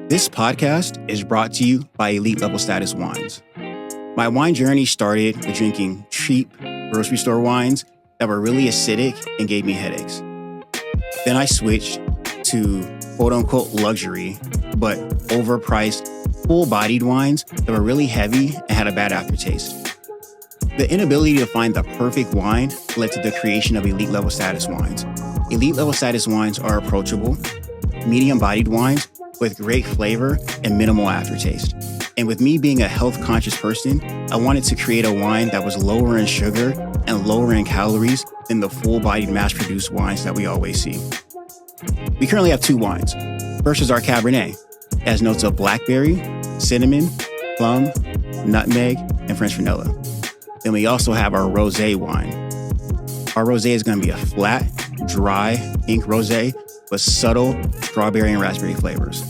This podcast is brought to you by Elite Level Status Wines. My wine journey started with drinking cheap grocery store wines that were really acidic and gave me headaches. Then I switched to quote-unquote luxury, but overpriced, full-bodied wines that were really heavy and had a bad aftertaste. The inability to find the perfect wine led to the creation of Elite Level Status Wines. Elite Level Status Wines are approachable, medium-bodied wines with great flavor and minimal aftertaste. And with me being a health-conscious person, I wanted to create a wine that was lower in sugar and lower in calories than the full-bodied mass-produced wines that we always see. We currently have two wines. First is our Cabernet. It has notes of blackberry, cinnamon, plum, nutmeg, and French vanilla. Then we also have our rosé wine. Our rosé is going to be a flat, dry, pink rosé with subtle strawberry and raspberry flavors.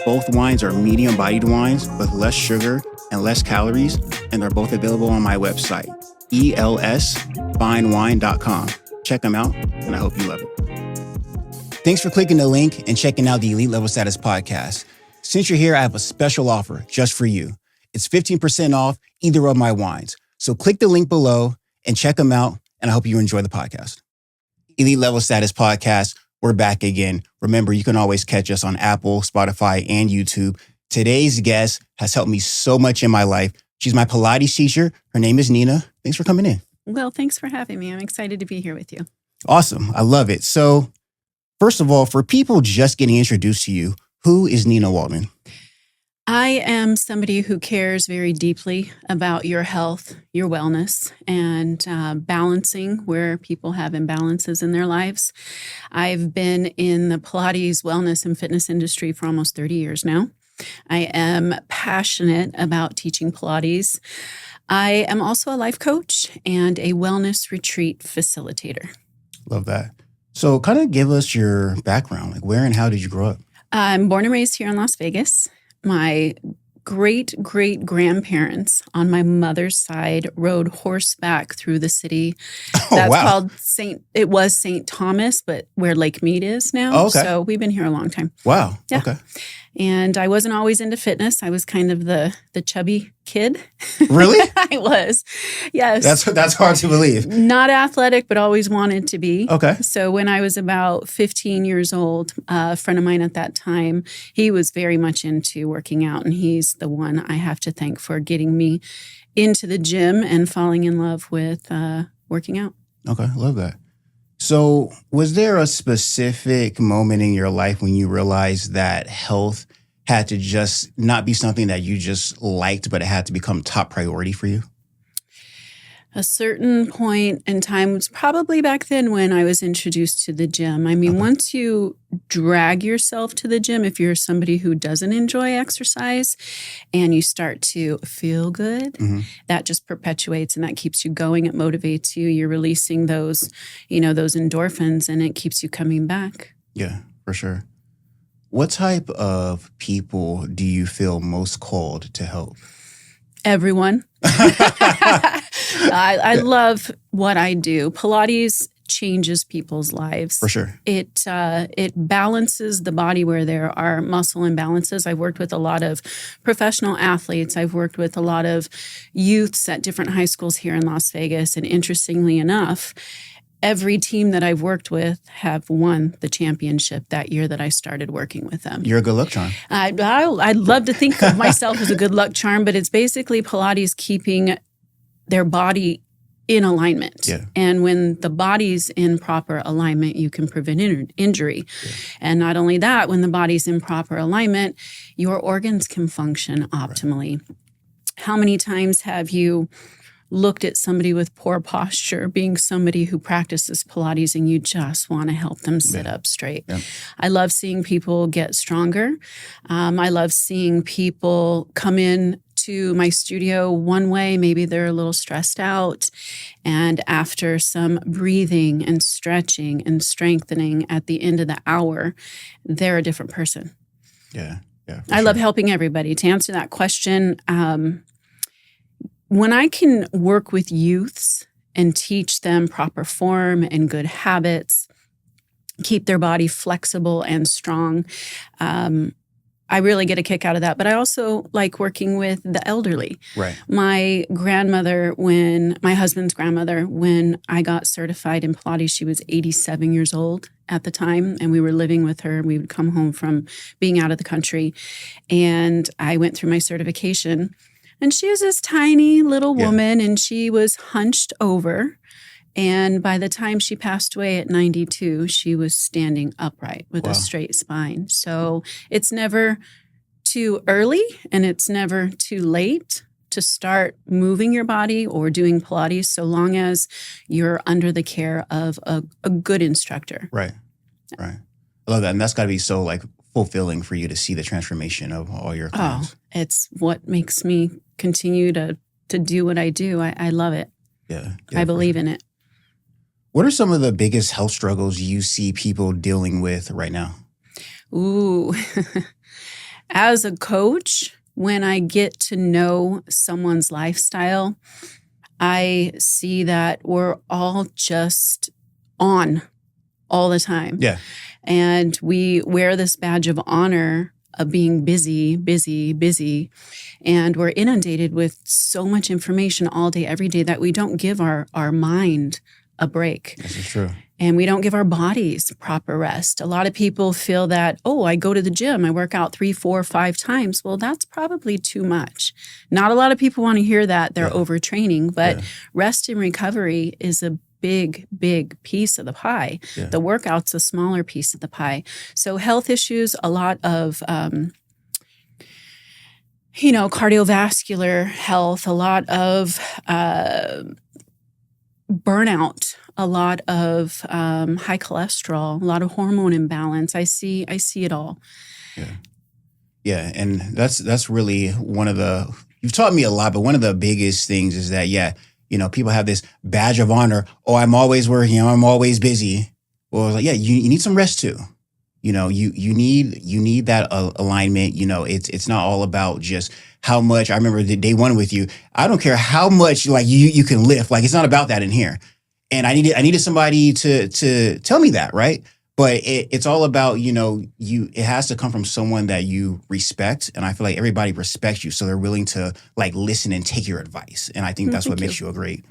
Both wines are medium-bodied wines with less sugar and less calories, and they're both available on my website, elsfinewine.com. Check them out, and I hope you love it. Thanks for clicking the link and checking out the Elite Level Status podcast. Since you're here, I have a special offer just for you. It's 15% off either of my wines. So click the link below and check them out, and I hope you enjoy the podcast. Elite Level Status podcast, we're back again. Remember, you can always catch us on Apple, Spotify, and YouTube. Today's guest has helped me so much in my life. She's my Pilates teacher. Her name is Nina. Thanks for coming in. Well, thanks for having me. I'm excited to be here with you. Awesome. I love it. So, first of all, for people just getting introduced to you, who is Nina Waldman? I am somebody who cares very deeply about your health, your wellness, and balancing where people have imbalances in their lives. I've been in the Pilates, wellness, and fitness industry for almost 30 years now. I am passionate about teaching Pilates. I am also a life coach and a wellness retreat facilitator. Love that. So kind of give us your background. Like, where and how did you grow up? I'm born and raised here in Las Vegas. My great-great-grandparents on my mother's side rode horseback through the city. Called St. Thomas, but where Lake Mead is now. Oh, okay. So we've been here a long time. Wow. Yeah. Okay. And I wasn't always into fitness. I was kind of the chubby kid. Really? I was. Yes. That's hard to believe. Not athletic, but always wanted to be. Okay. So when I was about 15 years old, a friend of mine at that time, he was very much into working out. And he's the one I have to thank for getting me into the gym and falling in love with working out. Okay. Love that. So was there a specific moment in your life when you realized that health had to just not be something that you just liked, but it had to become top priority for you? A certain point in time was probably back then when I was introduced to the gym. I mean, once you drag yourself to the gym, if you're somebody who doesn't enjoy exercise and you start to feel good, that just perpetuates and that keeps you going. It motivates you. You're releasing those endorphins and it keeps you coming back. Yeah, for sure. What type of people do you feel most called to help? Everyone. I love what I do. Pilates changes people's lives. For sure. It balances the body where there are muscle imbalances. I've worked with a lot of professional athletes. I've worked with a lot of youths at different high schools here in Las Vegas. And interestingly enough, every team that I've worked with have won the championship that year that I started working with them. You're a good luck charm. I'd love to think of myself as a good luck charm, but it's basically Pilates keeping their body in alignment. Yeah. And when the body's in proper alignment, you can prevent injury. Yeah. And not only that, when the body's in proper alignment, your organs can function optimally. Right. How many times have you looked at somebody with poor posture, being somebody who practices Pilates, and you just want to help them sit up straight? Yeah. I love seeing people get stronger. I love seeing people come in to my studio one way. Maybe they're a little stressed out. And after some breathing and stretching and strengthening at the end of the hour, they're a different person. Yeah. I love helping everybody. To answer that question, when I can work with youths and teach them proper form and good habits, keep their body flexible and strong, I really get a kick out of that. But I also like working with the elderly. Right. My grandmother, my husband's grandmother, when I got certified in Pilates, she was 87 years old at the time. And we were living with her. We would come home from being out of the country. And I went through my certification. And she was this tiny little woman, and she was hunched over. And by the time she passed away at 92, she was standing upright with a straight spine. So it's never too early and it's never too late to start moving your body or doing Pilates, so long as you're under the care of a good instructor. Right. I love that. And that's got to be so like fulfilling for you to see the transformation of all your clients. Oh, it's what makes me continue to do what I do. I love it. Yeah. I believe in it. What are some of the biggest health struggles you see people dealing with right now? Ooh, as a coach, when I get to know someone's lifestyle, I see that we're all just on all the time. Yeah. And we wear this badge of honor of being busy. And we're inundated with so much information all day, every day, that we don't give our mind a break. This is true. And we don't give our bodies proper rest. A lot of people feel that, I go to the gym, I work out 3, 4, 5 times. Well, that's probably too much. Not a lot of people want to hear that they're overtraining, but rest and recovery is a big piece of the pie. Yeah. The workout's a smaller piece of the pie. So health issues, a lot of cardiovascular health, a lot of burnout, a lot of high cholesterol, a lot of hormone imbalance. I see it all. Yeah, and that's really one of the, you've taught me a lot, but one of the biggest things is that, people have this badge of honor. Oh, I'm always working. I'm always busy. Well, it's like, you need some rest too. You need that alignment. It's not all about just how much. I remember the day one with you. I don't care how much like you can lift. Like, it's not about that in here. And I needed somebody to tell me that, right? But it's all about, it has to come from someone that you respect. And I feel like everybody respects you. So they're willing to like listen and take your advice. And I think that's what makes you a great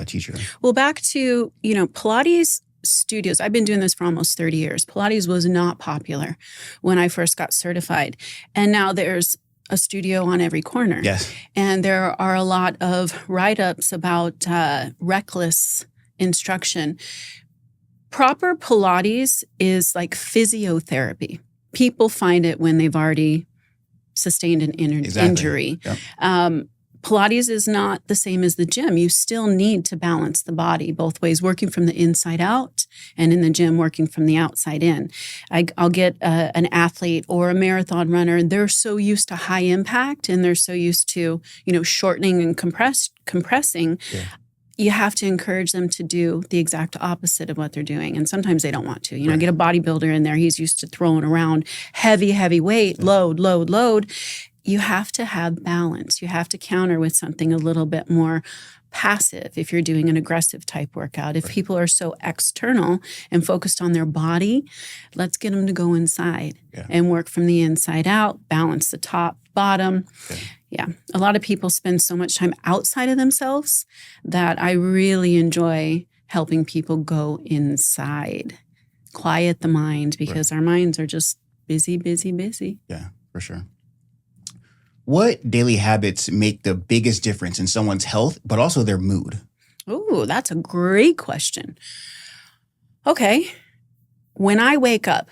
teacher. Well, back to, Pilates studios. I've been doing this for almost 30 years. Pilates was not popular when I first got certified. And now there's a studio on every corner. Yes. And there are a lot of write-ups about reckless instruction. Proper Pilates is like physiotherapy. People find it when they've already sustained an injury. Yep. Pilates is not the same as the gym. You still need to balance the body both ways, working from the inside out, and in the gym, working from the outside in. I'll get an athlete or a marathon runner. They're so used to high impact, and they're so used to, shortening and compressing. Yeah. You have to encourage them to do the exact opposite of what they're doing. And sometimes they don't want to. Right. Get a bodybuilder in there. He's used to throwing around heavy weight, load. You have to have balance. You have to counter with something a little bit more passive if you're doing an aggressive type workout. If people are so external and focused on their body, let's get them to go inside and work from the inside out, balance the top, bottom. Yeah. A lot of people spend so much time outside of themselves that I really enjoy helping people go inside, quiet the mind, because our minds are just busy. Yeah, for sure. What daily habits make the biggest difference in someone's health, but also their mood? Oh, that's a great question. Okay. When I wake up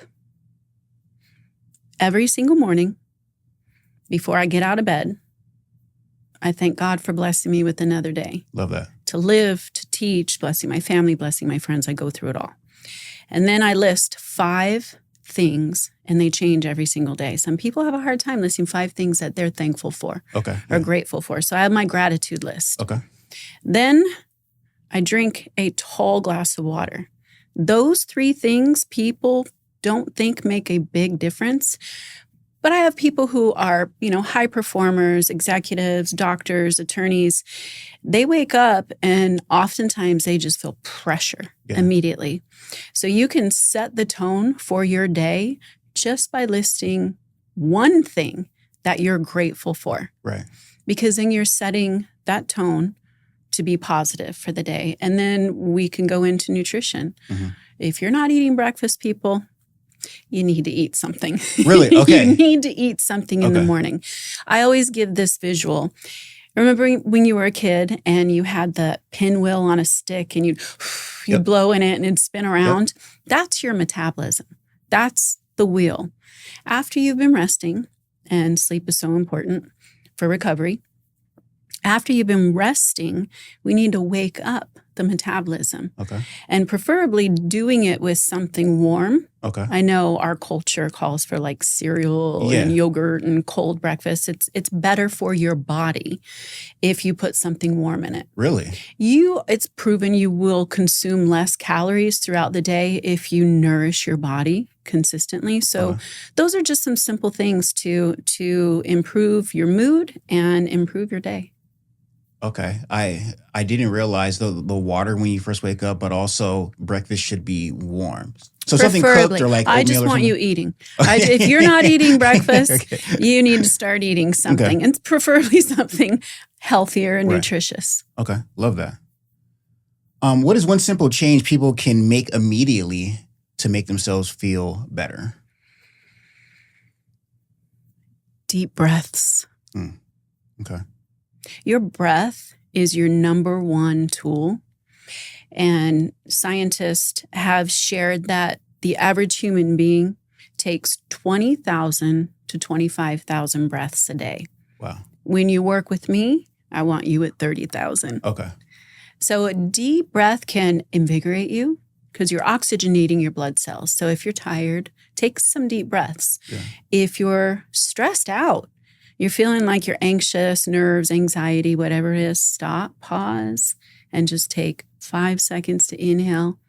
every single morning, before I get out of bed, I thank God for blessing me with another day. Love that. To live, to teach, blessing my family, blessing my friends. I go through it all. And then I list 5 things, and they change every single day. Some people have a hard time listing 5 things that they're thankful for or grateful for. So I have my gratitude list. Okay. Then I drink a tall glass of water. Those 3 things people don't think make a big difference. But I have people who are, high performers, executives, doctors, attorneys. They wake up and oftentimes they just feel pressure immediately. So you can set the tone for your day just by listing one thing that you're grateful for. Right. Because then you're setting that tone to be positive for the day. And then we can go into nutrition. Mm-hmm. If you're not eating breakfast, people, you need to eat something. Really? Okay. You need to eat something in the morning. I always give this visual. Remember when you were a kid and you had the pinwheel on a stick and you'd blow in it and it'd spin around? Yep. That's your metabolism. That's the wheel. After you've been resting, and sleep is so important for recovery, after you've been resting, we need to wake up the metabolism. Okay. And preferably doing it with something warm. Okay. I know our culture calls for like cereal and yogurt and cold breakfast. It's better for your body if you put something warm in it. Really? It's proven you will consume less calories throughout the day if you nourish your body consistently. So those are just some simple things to improve your mood and improve your day. Okay. I didn't realize the water when you first wake up, but also breakfast should be warm. So something cooked or like oatmeal. I just want you eating. If you're not eating breakfast, you need to start eating something, and preferably something healthier and nutritious. Okay. Love that. What is one simple change people can make immediately to make themselves feel better? Deep breaths. Okay. Your breath is your number one tool. And scientists have shared that the average human being takes 20,000 to 25,000 breaths a day. Wow. When you work with me, I want you at 30,000. Okay. So a deep breath can invigorate you because you're oxygenating your blood cells. So if you're tired, take some deep breaths. Yeah. If you're stressed out, you're feeling like you're anxious, nerves, anxiety, whatever it is, stop, pause, and just take 5 seconds to inhale,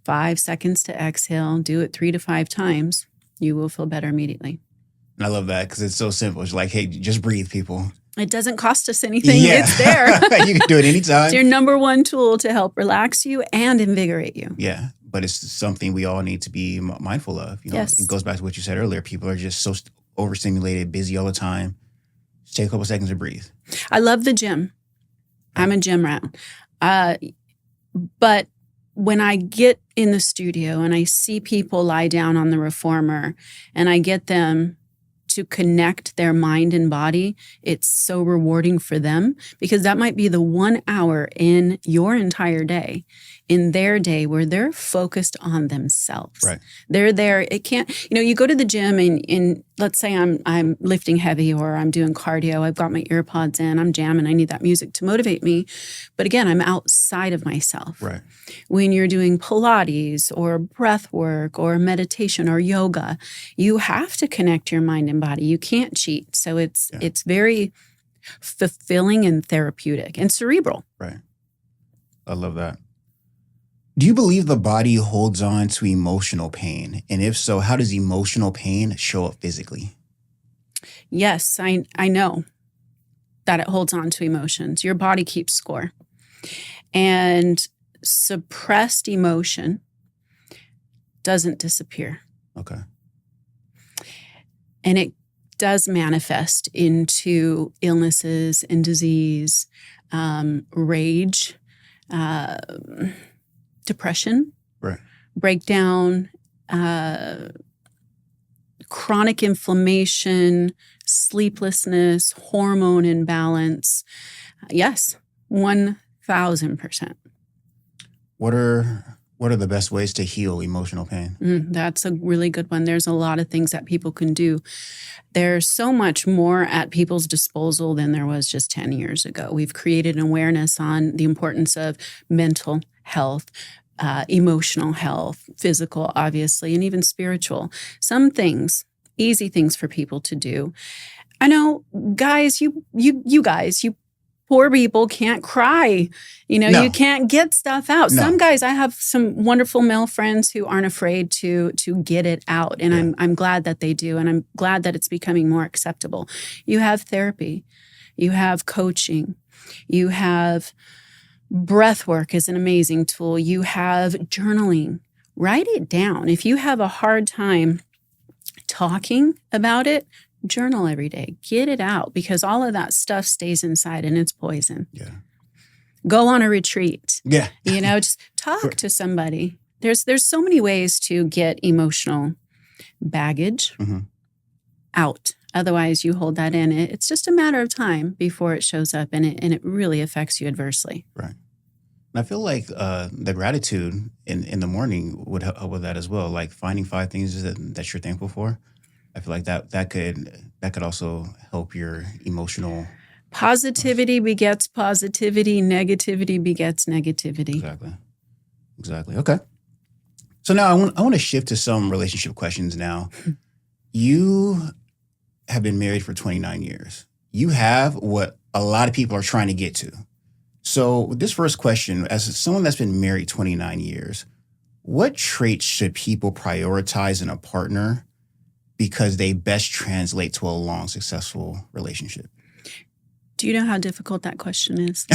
5 seconds to exhale. Do it 3 to 5 times. You will feel better immediately. And I love that because it's so simple. It's like, hey, just breathe, people. It doesn't cost us anything. Yeah. It's there. You can do it anytime. It's your number one tool to help relax you and invigorate you. Yeah, but it's something we all need to be mindful of. Yes. It goes back to what you said earlier. People are just so overstimulated, busy all the time. Just take a couple seconds to breathe. I love the gym. I'm a gym rat. But when I get in the studio and I see people lie down on the reformer and I get them to connect their mind and body, it's so rewarding for them because that might be the 1 hour in your entire day, in their day where they're focused on themselves. Right. They're there. It can't, you go to the gym and let's say I'm lifting heavy or I'm doing cardio. I've got my earpods in, I'm jamming. I need that music to motivate me. But again, I'm outside of myself. Right. When you're doing Pilates or breath work or meditation or yoga, you have to connect your mind and body. You can't cheat. So it's very fulfilling and therapeutic and cerebral. Right. I love that. Do you believe the body holds on to emotional pain? And if so, how does emotional pain show up physically? Yes, I know that it holds on to emotions. Your body keeps score. And suppressed emotion doesn't disappear. Okay. And it does manifest into illnesses and disease, rage, depression, right, breakdown, chronic inflammation, sleeplessness, hormone imbalance. Yes, 1,000%. What are the best ways to heal emotional pain? That's a really good one. There's a lot of things that people can do. There's so much more at people's disposal than there was just 10 years ago. We've created an awareness on the importance of mental health, emotional health, physical, obviously, and even spiritual. Some things, easy things for people to do. I know, guys, you poor people can't cry. You can't get stuff out. No. Some guys, I have some wonderful male friends who aren't afraid to get it out. And I'm glad that they do. And I'm glad that it's becoming more acceptable. You have therapy. You have coaching. You have breath work is an amazing tool. You have journaling. Write it down. If you have a hard time talking about it, journal every day. Get it out because all of that stuff stays inside and it's poison. Yeah. Go on a retreat. Yeah. Just talk to somebody. There's so many ways to get emotional baggage out. Otherwise, you hold that in. It's just a matter of time before it shows up and it really affects you adversely. Right. And I feel like the gratitude in the morning would help with that as well. Like finding 5 things that you're thankful for. I feel like that could also help your emotional. Positivity begets positivity. Negativity begets negativity. Exactly. Okay. So now I want to shift to some relationship questions now. You have been married for 29 years. You have what a lot of people are trying to get to. So this first question, as someone that's been married 29 years, what traits should people prioritize in a partner because they best translate to a long, successful relationship? Do you know how difficult that question is?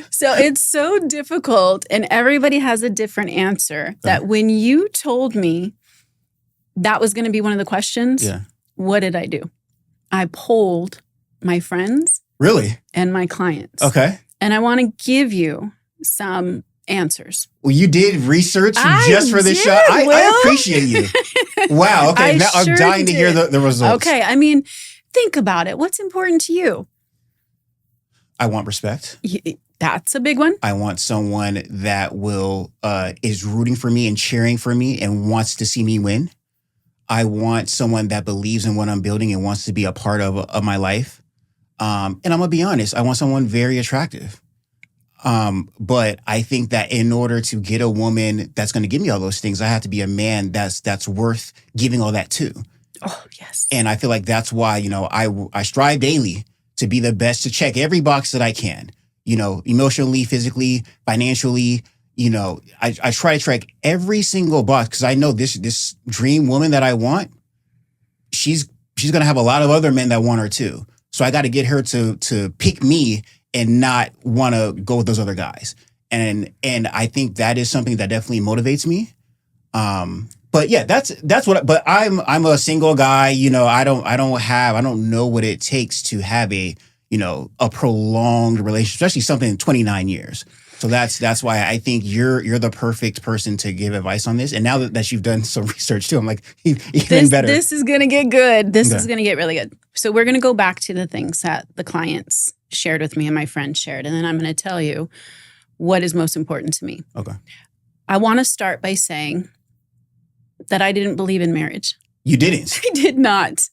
So it's so difficult and everybody has a different answer that when you told me that was going to be one of the questions, what did I do? I polled my friends. Really? And my clients. Okay. And I want to give you some answers. Well, you did research just for this show. I appreciate you. Wow. Okay. Now I'm dying to hear the results. Okay. I mean, think about it. What's important to you? I want respect. That's a big one. I want someone that is rooting for me and cheering for me and wants to see me win. I want someone that believes in what I'm building and wants to be a part of my life. And I'm going to be honest, I want someone very attractive. But I think that in order to get a woman that's going to give me all those things, I have to be a man that's worth giving all that to. Oh, yes. And I feel like that's why, I strive daily to be the best, to check every box that I can, emotionally, physically, financially. I try to check every single box because I know this dream woman that I want, she's going to have a lot of other men that want her too. So I got to get her to pick me and not want to go with those other guys. And I think that is something that definitely motivates me. But yeah, that's what. But I'm a single guy. I don't know what it takes to have a prolonged relationship, especially something in 29 years. So that's why I think you're the perfect person to give advice on this. And now that you've done some research too, I'm like even better. This is going to get good. This is going to get really good. So we're going to go back to the things that the clients shared with me and my friends shared. And then I'm going to tell you what is most important to me. Okay. I want to start by saying that I didn't believe in marriage. You didn't? I did not.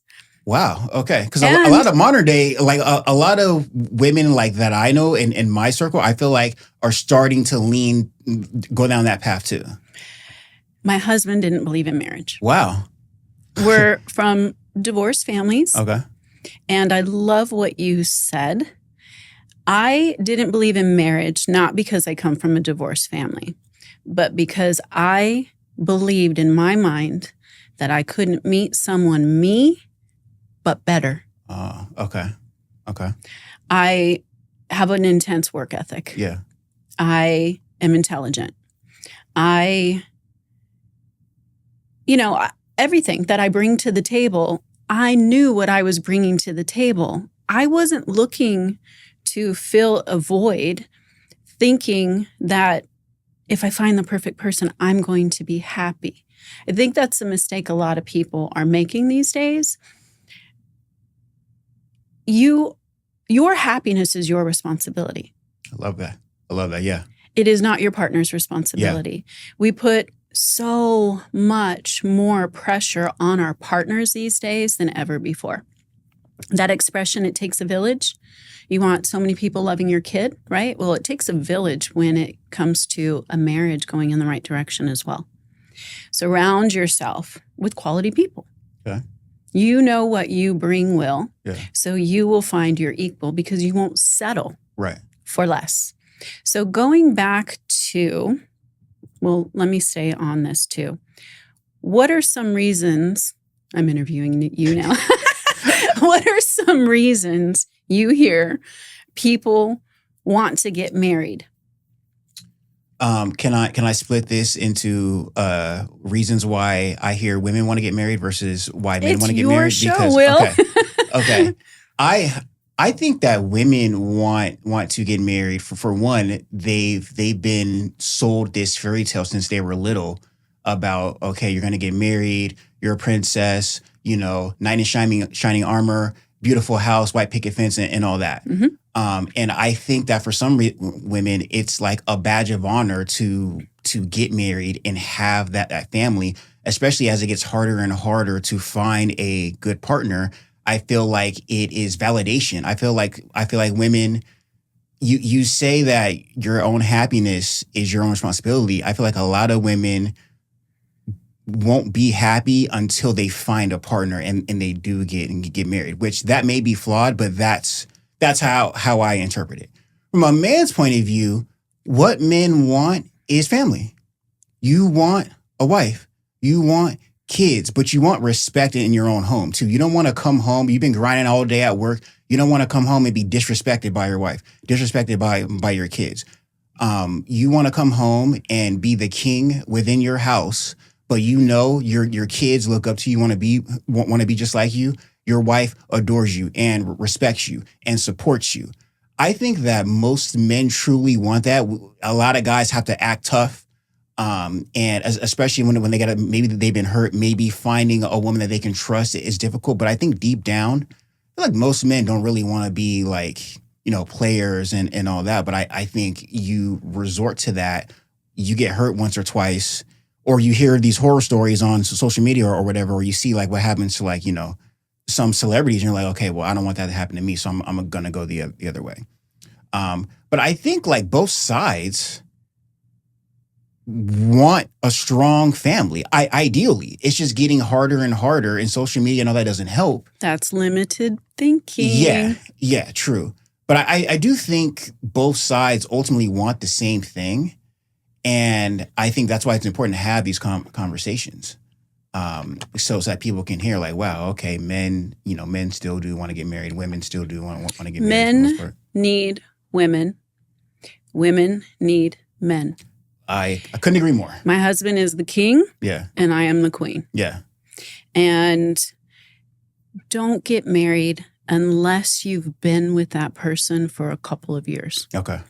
Wow. Okay. Because a lot of modern day, like a lot of women like that I know in my circle, I feel like are starting to go down that path too. My husband didn't believe in marriage. Wow. We're from divorced families. Okay. And I love what you said. I didn't believe in marriage, not because I come from a divorced family, but because I believed in my mind that I couldn't meet someone but better. Okay. I have an intense work ethic. Yeah. I am intelligent. Everything that I bring to the table, I knew what I was bringing to the table. I wasn't looking to fill a void thinking that if I find the perfect person, I'm going to be happy. I think that's a mistake a lot of people are making these days. Your happiness is your responsibility. I love that. Yeah. It is not your partner's responsibility. Yeah. We put so much more pressure on our partners these days than ever before. That expression, it takes a village. You want so many people loving your kid, right? Well, it takes a village when it comes to a marriage going in the right direction as well. Surround yourself with quality people. Okay. You know what you bring will. Yeah. So you will find your equal because you won't settle for less. So going back to, let me stay on this too. What are some reasons, I'm interviewing you now. What are some reasons you hear people want to get married? Can I split this into reasons why I hear women want to get married versus why men want to get married? It's your show, Will. Okay. I think that women want to get married for one. They've been sold this fairy tale since they were little about, okay, you're going to get married, you're a princess, knight in shining armor, beautiful house, white picket fence, and all that. Mm-hmm. And I think that for some women, it's like a badge of honor to get married and have that family, especially as it gets harder and harder to find a good partner. I feel like it is validation. I feel like women, you say that your own happiness is your own responsibility. I feel like a lot of women won't be happy until they find a partner and they do get married, which that may be flawed, but that's how I interpret it. From a man's point of view, what men want is family. You want a wife. You want kids, but you want respect in your own home too. You don't want to come home. You've been grinding all day at work. You don't want to come home and be disrespected by your wife, disrespected by your kids. You want to come home and be the king within your house, but your kids look up to you, want to be just like you. Your wife adores you and respects you and supports you. I think that most men truly want that. A lot of guys have to act tough. And especially when they maybe they've been hurt, maybe finding a woman that they can trust is difficult. But I think deep down, I feel like most men don't really want to be like, players and all that. But I think you resort to that. You get hurt once or twice, or you hear these horror stories on social media or whatever, or you see like what happens to like, some celebrities, and you're like, okay, well, I don't want that to happen to me. So I'm going to go the other way. But I think like both sides want a strong family. Ideally, it's just getting harder and harder, and social media and all that doesn't help. That's limited thinking. Yeah, true. But I do think both sides ultimately want the same thing, and I think that's why it's important to have these conversations, so that people can hear like, wow, okay, men still do want to get married, women still do want to get married. Men need women. Women need men. I couldn't agree more. My husband is the king. Yeah. And I am the queen. Yeah. And don't get married unless you've been with that person for a couple of years. Okay.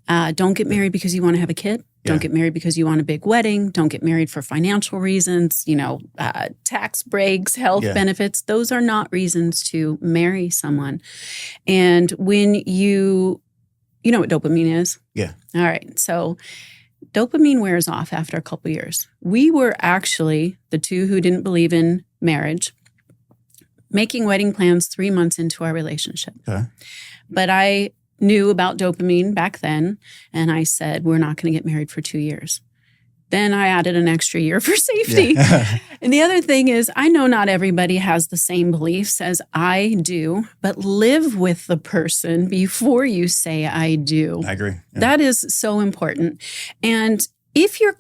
Don't get married because you want to have a kid. Yeah. Don't get married because you want a big wedding. Don't get married for financial reasons, tax breaks, health benefits. Those are not reasons to marry someone. And when you know what dopamine is? Yeah. All right. So dopamine wears off after a couple years. We were actually the two who didn't believe in marriage, making wedding plans 3 months into our relationship. Okay. But I knew about dopamine back then, and I said, we're not going to get married for 2 years. Then I added an extra year for safety. Yeah. And the other thing is, I know not everybody has the same beliefs as I do, but live with the person before you say I do. I agree. Yeah. That is so important. And if you're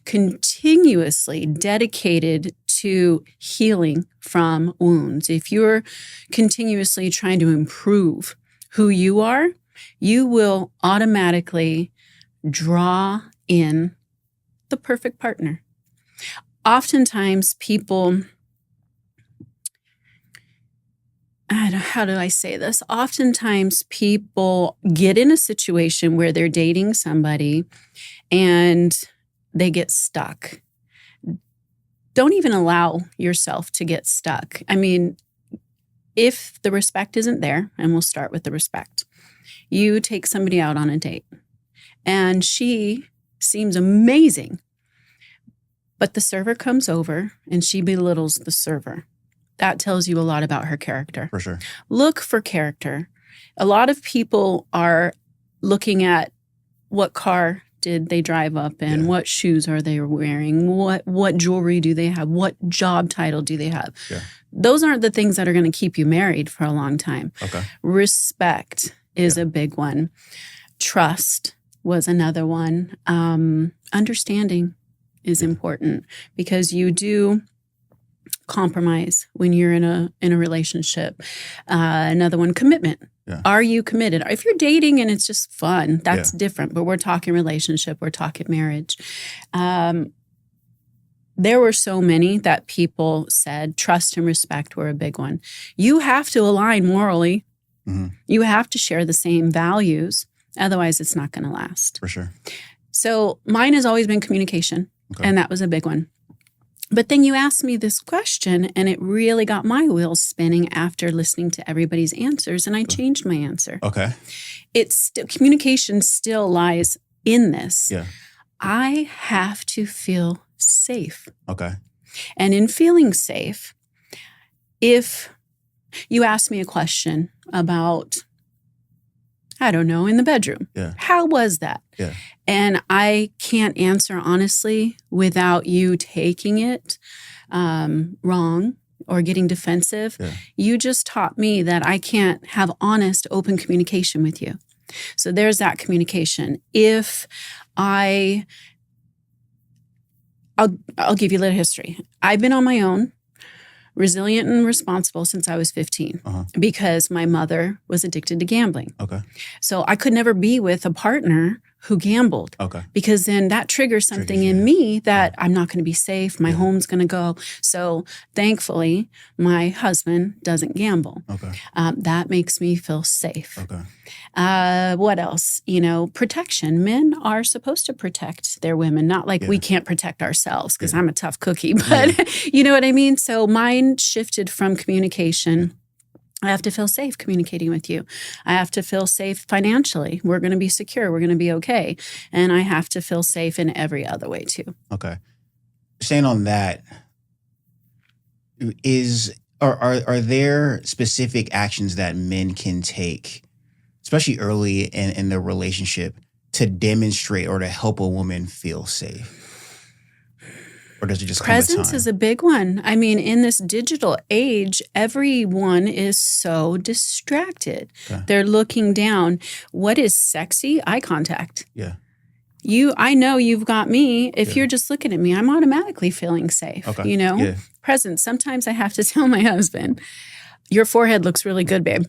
continuously dedicated to healing from wounds, if you're continuously trying to improve who you are, you will automatically draw in the perfect partner. Oftentimes people, how do I say this? Oftentimes people get in a situation where they're dating somebody and they get stuck. Don't even allow yourself to get stuck. I mean, if the respect isn't there, and we'll start with the respect, you take somebody out on a date and she seems amazing, but the server comes over and she belittles the server. That tells you a lot about her character. For sure. Look for character. A lot of people are looking at what car did they drive up in, what shoes are they wearing, what jewelry do they have, what job title do they have. Yeah. Those aren't the things that are going to keep you married for a long time. Okay. Respect is a big one. Trust was another one. Understanding is important because you do compromise when you're in a relationship. Another one, commitment. Yeah. Are you committed? If you're dating and it's just fun, that's different. But we're talking relationship. We're talking marriage. There were so many that people said trust and respect were a big one. You have to align morally. Mm-hmm. You have to share the same values. Otherwise, it's not going to last. For sure. So mine has always been communication. Okay. And that was a big one. But then you asked me this question, and it really got my wheels spinning after listening to everybody's answers, and I changed my answer. Okay. Communication still lies in this. Yeah. I have to feel safe. Okay. And in feeling safe, if you ask me a question about, I don't know, in the bedroom, how was that? Yeah. And I can't answer honestly without you taking it wrong or getting defensive. Yeah. You just taught me that I can't have honest, open communication with you. So there's that communication. If I'll give you a little history. I've been on my own, resilient and responsible since I was 15 because my mother was addicted to gambling. Okay. So I could never be with a partner who gambled. Okay. Because then that triggers something in me that I'm not going to be safe. My home's going to go. So thankfully, my husband doesn't gamble. Okay. That makes me feel safe. Okay. What else? Protection. Men are supposed to protect their women, not like we can't protect ourselves because I'm a tough cookie, but you know what I mean? So mine shifted from communication. I have to feel safe communicating with you. I have to feel safe financially. We're going to be secure. We're going to be okay. And I have to feel safe in every other way too. Okay. Staying on that, are there specific actions that men can take, especially early in the relationship, to demonstrate or to help a woman feel safe? Or does it just come with Presence time? is a big one. I mean, in this digital age, everyone is so distracted. Okay. They're looking down. What is sexy? Eye contact. Yeah. I know you've got me. If you're just looking at me, I'm automatically feeling safe. Okay. Yeah. Presence. Sometimes I have to tell my husband, your forehead looks really good, babe.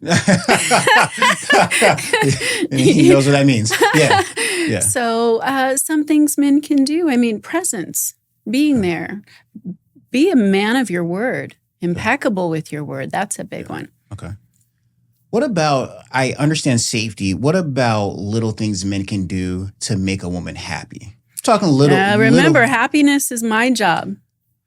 He knows what that means. Yeah. Yeah. So some things men can do. I mean, presence. Being there, be a man of your word, impeccable with your word. That's a big one. Okay. What about, I understand safety. What about little things men can do to make a woman happy? Talking remember, happiness is my job.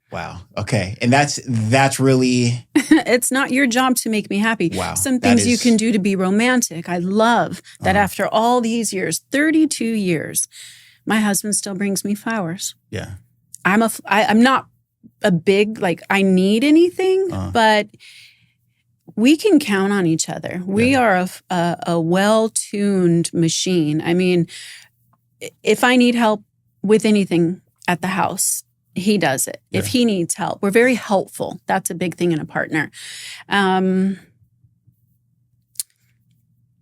Wow. Okay. And that's really. It's not your job to make me happy. Wow. Some things you can do to be romantic. I love that after all these years, 32 years, my husband still brings me flowers. Yeah. I'm not a big, I need anything, but we can count on each other. We are a well-tuned machine. I mean, if I need help with anything at the house, he does it. Yeah. If he needs help, we're very helpful. That's a big thing in a partner.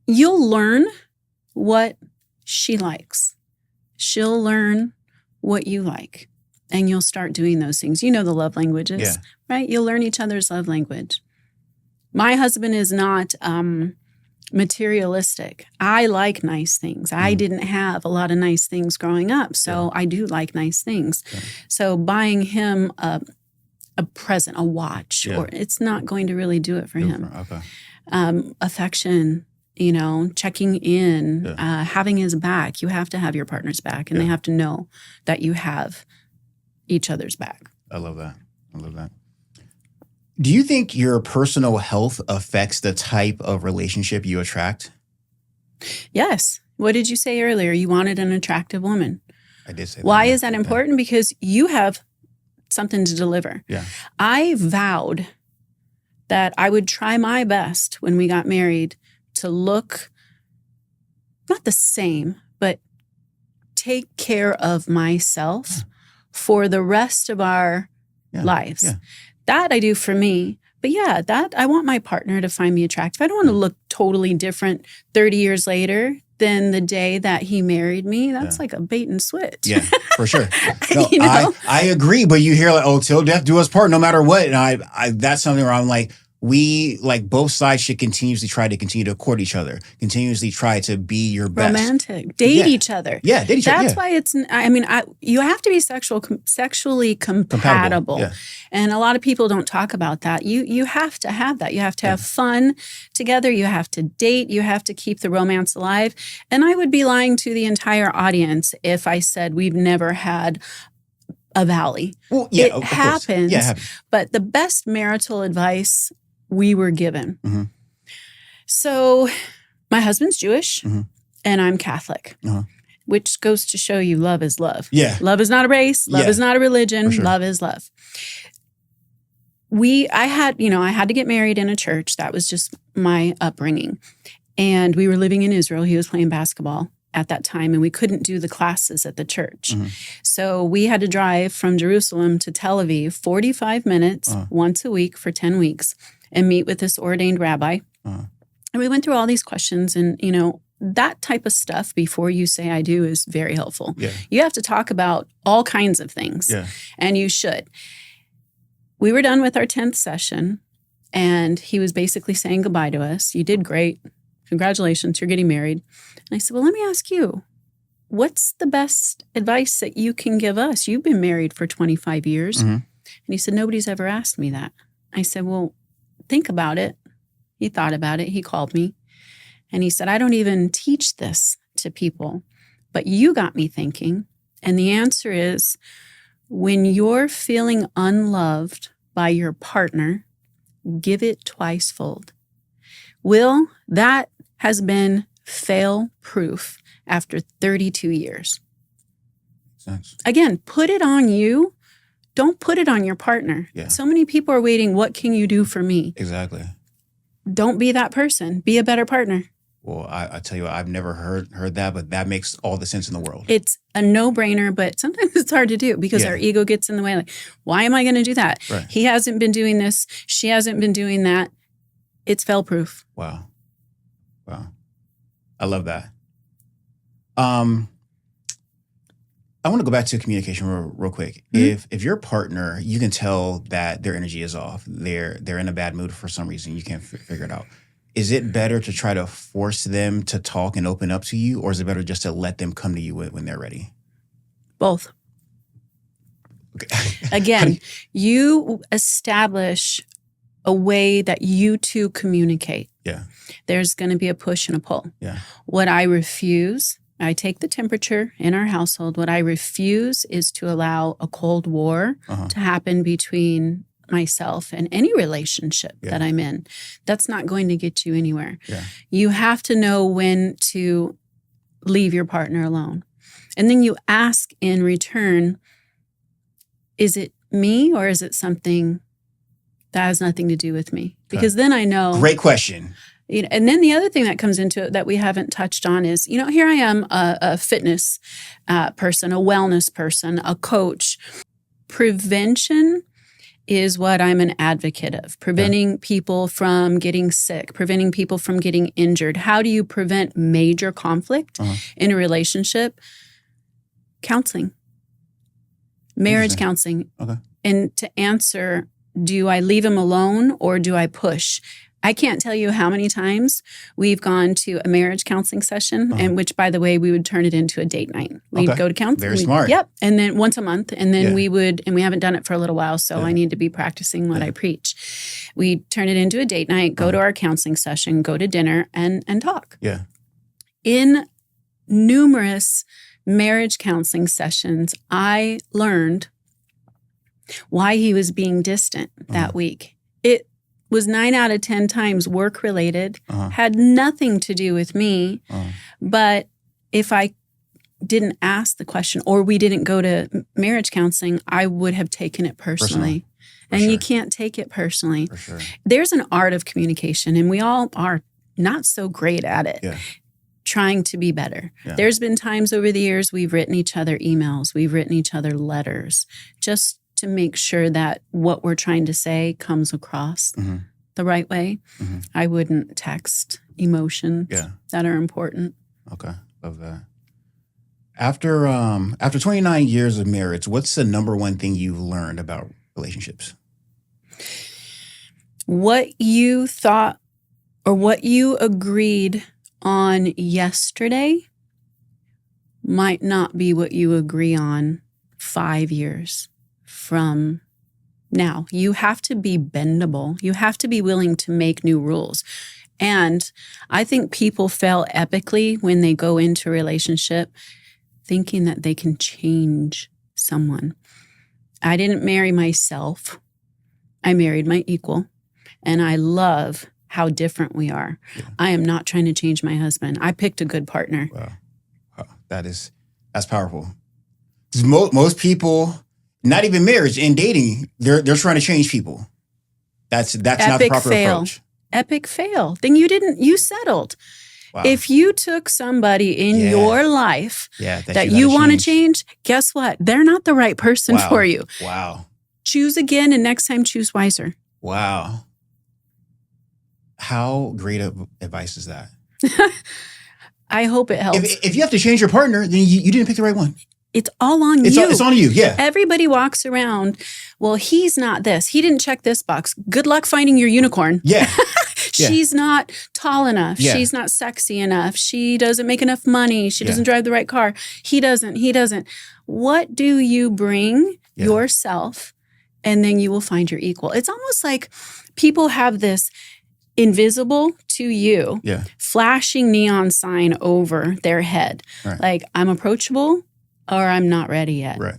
You'll learn what she likes. She'll learn what you like. And you'll start doing those things. You know the love languages, right? You'll learn each other's love language. My husband is not materialistic. I like nice things. I didn't have a lot of nice things growing up, so I do like nice things. Yeah. So buying him a present, a watch, or it's not going to really do it for him. Okay. Affection, checking in, having his back. You have to have your partner's back, and they have to know that you have each other's back. I love that. Do you think your personal health affects the type of relationship you attract? Yes. What did you say earlier? You wanted an attractive woman. I did say that. Why is that important? Because you have something to deliver. Yeah. I vowed that I would try my best when we got married to look not the same, but take care of myself for the rest of our lives. Yeah. That I do for me. But that I want my partner to find me attractive. I don't want to look totally different 30 years later than the day that he married me. That's like a bait and switch. Yeah, for sure. No, I agree. But you hear till death do us part, no matter what. And I that's something where I'm like, we, like, both sides should continuously try to court each other, continuously try to be your best. Romantic. Date each other. Yeah, date each other. That's why it's, you have to be sexually compatible. Yeah. And a lot of people don't talk about that. You have to have that. You have to have fun together. You have to date. You have to keep the romance alive. And I would be lying to the entire audience if I said we've never had a valley. Well, yeah, it happens. Yeah, it happens. But the best marital advice we were given. Mm-hmm. So my husband's Jewish Mm-hmm. and I'm Catholic, which goes to show you love is love. Yeah. Love is not a race. Love is not a religion. Sure. Love is love. I had to get married in a church. That was just my upbringing. And we were living in Israel. He was playing basketball at that time, and we couldn't do the classes at the church. Mm-hmm. So we had to drive from Jerusalem to Tel Aviv 45 minutes once a week for 10 weeks and meet with this ordained rabbi. And we went through all these questions, and, that type of stuff before you say I do is very helpful. Yeah. You have to talk about all kinds of things, and you should. We were done with our 10th session, and he was basically saying goodbye to us. You did great. Congratulations, you're getting married. And I said, well, let me ask you, what's the best advice that you can give us? You've been married for 25 years. Mm-hmm. And he said, nobody's ever asked me that. I said, well, think about it. He thought about it. He called me and he said, I don't even teach this to people, but you got me thinking. And the answer is, when you're feeling unloved by your partner, give it twice-fold. Will, that has been fail-proof after 32 years. Sense. Again, put it on you. Don't put it on your partner. Yeah. So many people are waiting, what can you do for me? Exactly. Don't be that person. Be a better partner. Well, I tell you what, I've never heard that, but that makes all the sense in the world. It's a no-brainer, but sometimes it's hard to do because our ego gets in the way. Like, why am I going to do that? Right. He hasn't been doing this. She hasn't been doing that. It's fail-proof. Wow. I love that. I want to go back to communication real quick. Mm-hmm. If your partner, you can tell that their energy is off, they're in a bad mood for some reason, you can't figure it out. Is it better to try to force them to talk and open up to you, or is it better just to let them come to you when they're ready? Both. Okay. Again, you establish a way that you two communicate. Yeah. There's going to be a push and a pull. Yeah. What I refuse, I take the temperature in our household. What I refuse is to allow a Cold War to happen between myself and any relationship that I'm in. That's not going to get you anywhere. Yeah. You have to know when to leave your partner alone. And then you ask in return, is it me or is it something that has nothing to do with me? Because then I know. Great question. And then the other thing that comes into it that we haven't touched on is, here I am, a fitness person, a wellness person, a coach. Prevention is what I'm an advocate of. Preventing people from getting sick, preventing people from getting injured. How do you prevent major conflict in a relationship? Counseling. Marriage counseling. Okay. And to answer, do I leave him alone or do I push? I can't tell you how many times we've gone to a marriage counseling session, and which, by the way, we would turn it into a date night. We'd go to counseling. Very smart. Yep. And then once a month. And then we would, and we haven't done it for a little while, so I need to be practicing what I preach. We turn it into a date night, go to our counseling session, go to dinner, and talk. Yeah. In numerous marriage counseling sessions, I learned why he was being distant that week. It was 9 out of 10 times work-related, had nothing to do with me. But if I didn't ask the question or we didn't go to marriage counseling, I would have taken it personally. And you can't take it personally. For sure. There's an art of communication, and we all are not so great at it. Yeah. Trying to be better. Yeah. There's been times over the years we've written each other emails, we've written each other letters, just to make sure that what we're trying to say comes across the right way. I wouldn't text emotions that are important. Okay, love that. After 29 years of marriage, what's the number one thing you've learned about relationships? what you thought or what you agreed on yesterday might not be what you agree on 5 years from now. You have to be bendable. You have to be willing to make new rules. And I think people fail epically when they go into a relationship thinking that they can change someone. I didn't marry myself. I married my equal. And I love how different we are. Yeah. I am not trying to change my husband. I picked a good partner. Wow. That's powerful. Most people, not even marriage, in dating, they're trying to change people. That's not the proper approach. Epic fail. Then you settled. Wow. If you took somebody in your life that you want to change, guess what? They're not the right person for you. Wow. Choose again, and next time choose wiser. Wow. How great of advice is that? I hope it helps. If you have to change your partner, then you didn't pick the right one. It's all on you. It's on you, yeah. Everybody walks around, well, he's not this. He didn't check this box. Good luck finding your unicorn. Yeah. She's not tall enough. Yeah. She's not sexy enough. She doesn't make enough money. She doesn't drive the right car. He doesn't. What do you bring yourself? And then you will find your equal. It's almost like people have this invisible to you flashing neon sign over their head. Right. Like, I'm approachable or I'm not ready yet. Right.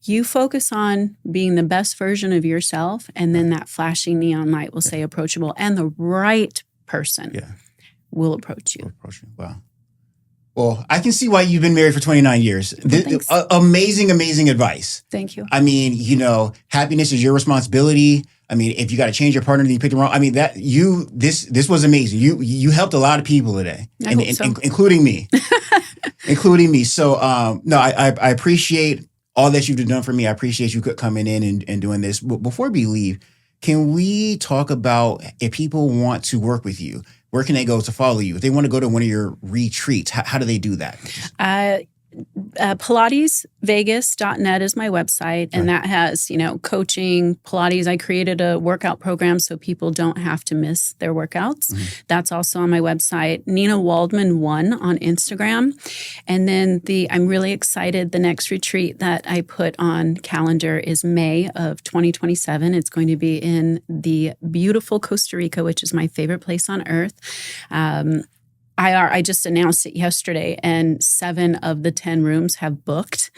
You focus on being the best version of yourself, and then that flashing neon light will say approachable, and the right person will approach you. Wow. Well, I can see why you've been married for 29 years. Amazing advice. Thank you. I mean, happiness is your responsibility. I mean, if you got to change your partner, then you pick the wrong. I mean, this was amazing. You helped a lot of people today, including me. Including me. So, I appreciate all that you've done for me. I appreciate you coming in and doing this. But before we leave, can we talk about if people want to work with you, where can they go to follow you? If they want to go to one of your retreats, how do they do that? PilatesVegas.net is my website, and that has, coaching, Pilates. I created a workout program so people don't have to miss their workouts. Mm-hmm. That's also on my website. Nina Waldman 1 on Instagram. And then I'm really excited. The next retreat that I put on calendar is May of 2027. It's going to be in the beautiful Costa Rica, which is my favorite place on earth. I just announced it yesterday, and 7 of the 10 rooms have booked.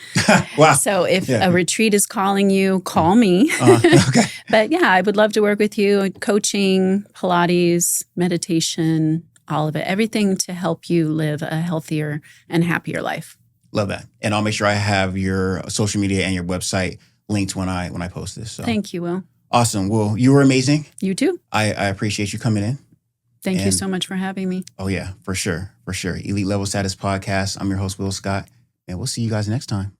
Wow. So if a retreat is calling you, call me. Okay. But I would love to work with you. Coaching, Pilates, meditation, all of it. Everything to help you live a healthier and happier life. Love that. And I'll make sure I have your social media and your website linked when I post this. So. Thank you, Will. Awesome. Will, you were amazing. You too. I appreciate you coming in. Thank you so much for having me. Oh, yeah, for sure. For sure. Elite Level Status Podcast. I'm your host, Will Scott, and we'll see you guys next time.